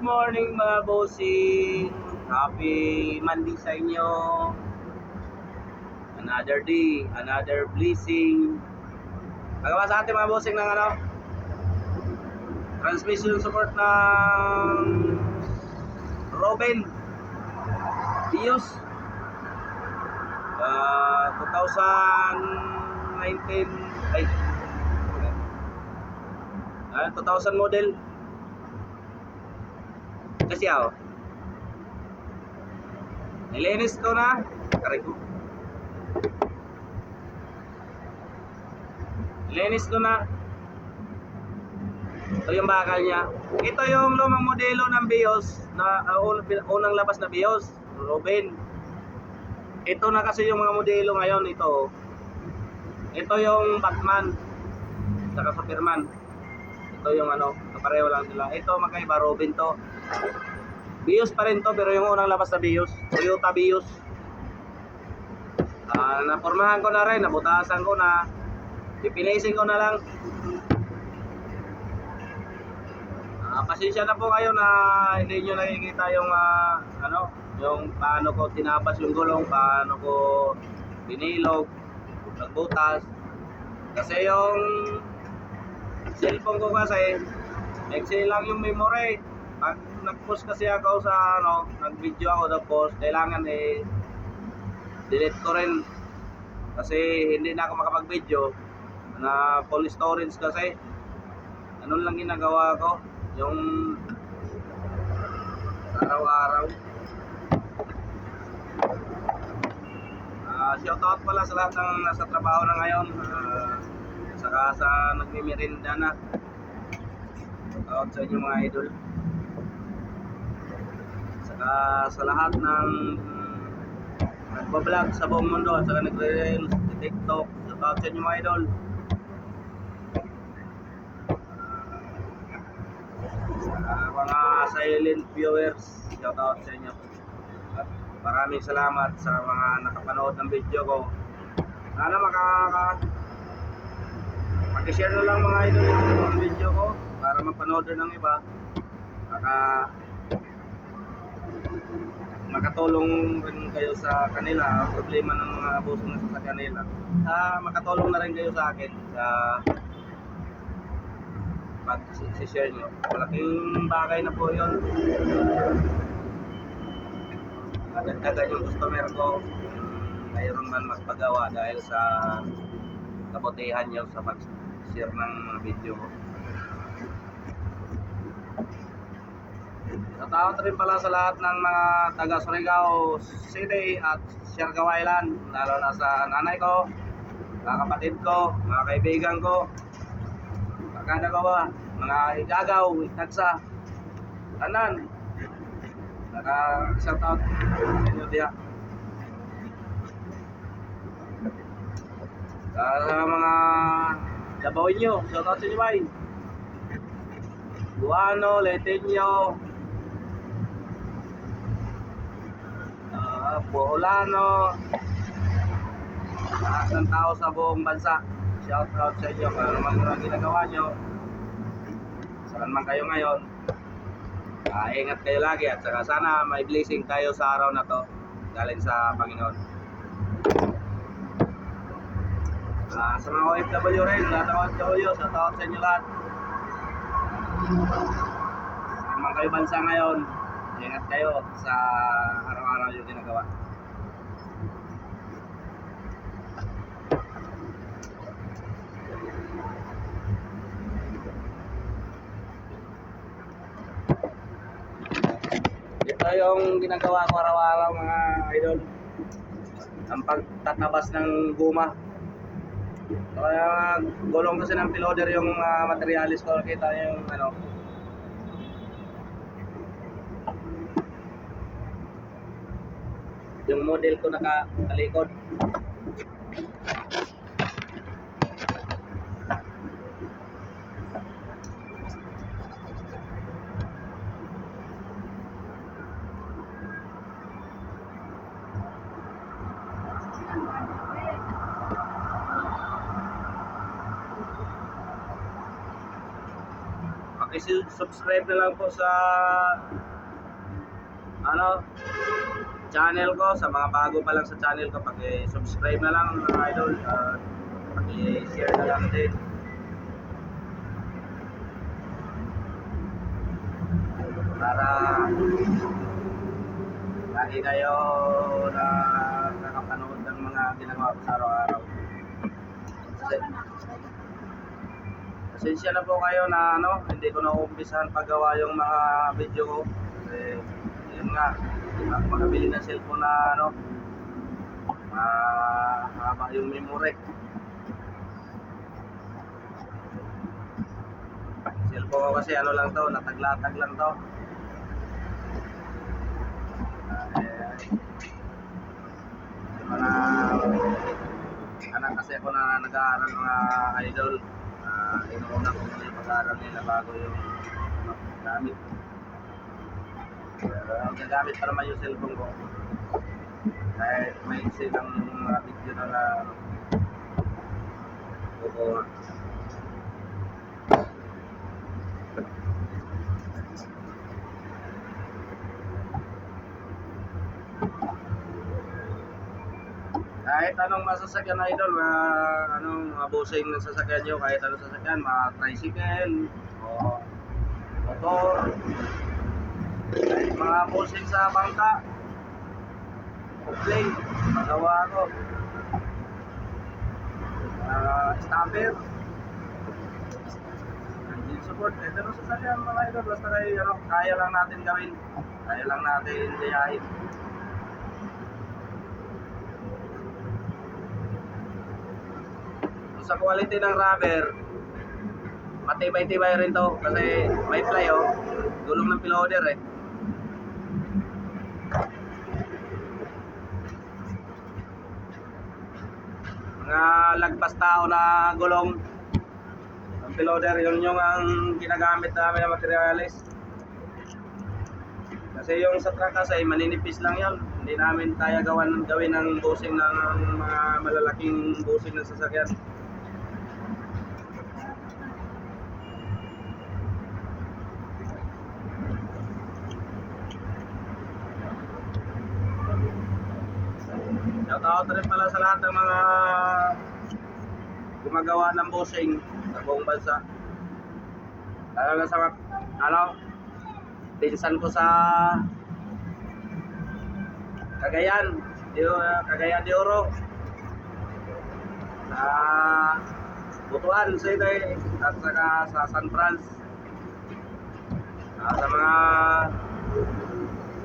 morning mga bossing. Happy Monday sa inyo. Another day, another blessing. Magawa sa ating mga bossing ng transmission support ng Robin Bios 2019 2000 model kasi nilinis ko na nilinis ko na. Ito yung bakal niya. Ito yung lumang modelo ng Bios na unang labas na Bios Robin. Ito na kasi yung mga modelo ngayon. Ito yung Batman saka Superman. Ito yung pareho lang sila. Ito magkaiba, Robin to. Bios pa rin to, pero yung unang labas na Bios, Toyota Bios. Napormahan ko na rin, nabutasan ko na, ipinacing ko na lang. Pasensya na po kayo na hindi nyo nakikita yung yung paano ko tinabas yung gulong, paano ko binilog, nagbutas. Kasi yung cellphone ko kasi nagsil lang yung memory. Pag nag-post kasi ako sa nag-video ako nag-post, kailangan delete ko rin. Kasi hindi na ako makapag-video na full storage kasi. Ano lang ginagawa ko, yung araw-araw. Shoutout pala sa lahat ng nasa trabaho na ngayon, saka sa nagmimirinda na. Shoutout sa inyo mga idol. Saka sa lahat ng nagbablog sa buong mundo at saka nagre-reels sa TikTok. Shoutout sa inyo mga idol. Mga silent viewers, shoutout sa inyo. At maraming salamat sa mga nakapanood ng video ko. Sana mag-share na lang mga idol yung video ko para mapanood din ng iba. Makatulong rin kayo sa kanila, problema ng mga boss na sa kanila. Makatulong na rin kayo sa akin sa pag-share nyo. Malaking bagay na po yun. Nadagdagan yung customer ko, mayroon man magpagawa dahil sa kabutihan nyo sa pag-share ng mga video ko. Shoutout rin pala sa lahat ng mga taga Surigao City at Siargao Island, lalo na sa nanay ko, mga kapatid ko, mga kaibigan ko, Kanagawa, mga igagaw, itagsa, tanan. Shoutout inyo diya. Sa mga Dabawin nyo, shoutout sa inyo bay. Buano, Leteño, Boholano, lahat ng tao sa buong bansa. Shoutout sa inyo kung ano man ginagawa nyo, saan man kayo ngayon. Ingat kayo lagi at saka sana may blessing tayo sa araw na to galing sa Panginoon. Sa mga OFW rin, lahat ng OFW, shoutout sa inyo lahat. Saan man kayo bansa ngayon, ingat kayo sa araw-araw yung ginagawa. Ito yung ginagawa ko araw-araw mga idol, ang pagtatabas ng guma. Kaya gulong kasi ng piloder yung materialis ko. Kita yung yung model ko nakalikod. Paki-subscribe na lang po sa channel ko. Sa mga bago pa lang sa channel ko, paki-subscribe na lang mga idol. Paki-share na lang din. Para lagi kayo na nakapanood ng mga ginagawa ko sa araw-araw. Pasensya na po kayo na hindi ko na umpisahan paggawa yung mga video ko. Kasi yun nga, makabili ng cellphone na mahaba yung memory. Cellphone ko kasi lang to, nataglatag lang to. Yung mga anak kasi ako na nag-aaral mga idol. Inuuna ko muna yung pag-aaral nila bago yung gamit. Pero gagamit pa naman yung cellphone ko. Kahit may silang mga video na kukuha. Kahit anong masasakyan na idol, anong busing ng sasakyan nyo, kahit anong sasakyan, mga tricycle, o motor, kahit mga busing sa bangka, plane, magawa ko, stopper, engine support, kahit anong sasakyan mga idol, basta kayo, kaya lang natin gawin, kaya lang natin gayahin. Sa quality ng rubber, matibay-tibay rin to kasi may fly gulong ng piloder mga lagpas tao na gulong ng piloder, yun yung ang ginagamit namin na materialis. Kasi yung sa truck kasi maninipis lang yun, hindi namin kaya gawin ng busing ng mga malalaking busing ng sasakyan. Shoutout rin pala sa lahat ng mga gumagawa ng busing sa buong bansa. Lalo na sa pinsan ko sa Cagayan de Oro, sa Butuan City, at saka sa San Franz. Sa mga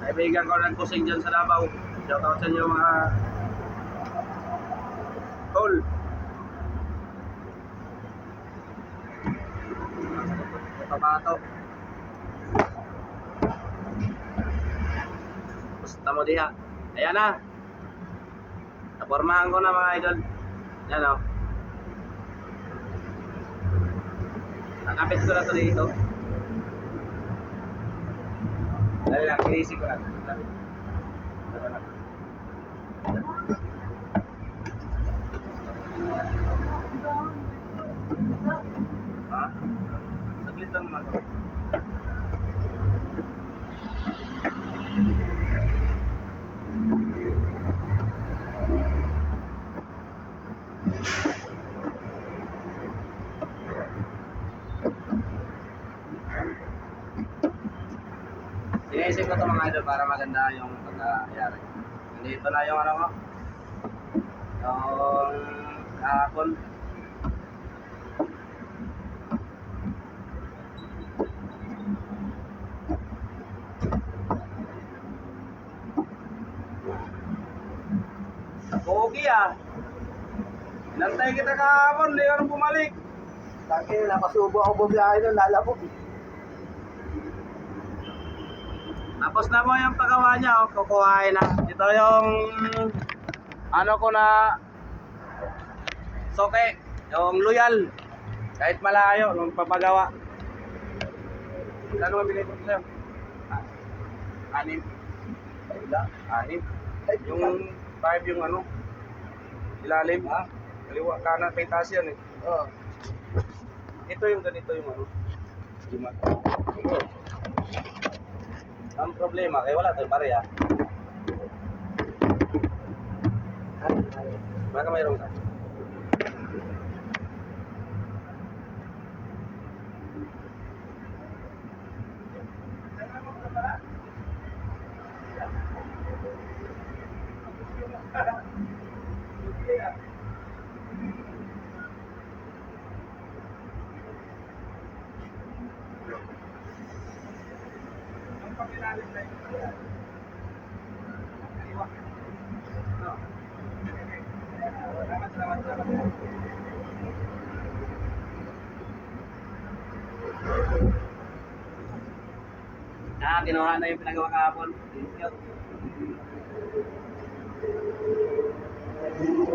kaibigan ko nag-busing dyan sa Davao, shoutout sa inyo mga tol. Tabato. Basta mo diha. Ayan na. Napormahan ko na mga idol. Yan nakapit ko na ito dito. Dali lang, kinisi ko lang. Saglit lang naman. Sinisip ko ito mga idol para maganda yung pagkayari. Nandito na yung yung kahapon. Pogi Nantay kita kahapon, di ka bumalik. Lagi, napasubo ako bumiyahe nun, lalabog. Tapos na mo yung paggawa niya, kukuhain na. Ito yung ko na soke, yung loyal. Kahit malayo, nung papagawa. Ano mabili ko sa'yo? 6. 6. Yung 5 yung ilalim. Kaliwa kanan, may taas yan Oo. Ito yung ganito yung Ang problema, kaya wala tayong pareha. Baka mayroon ka. Kinuha na yung pinagawa kahapon. Thank you.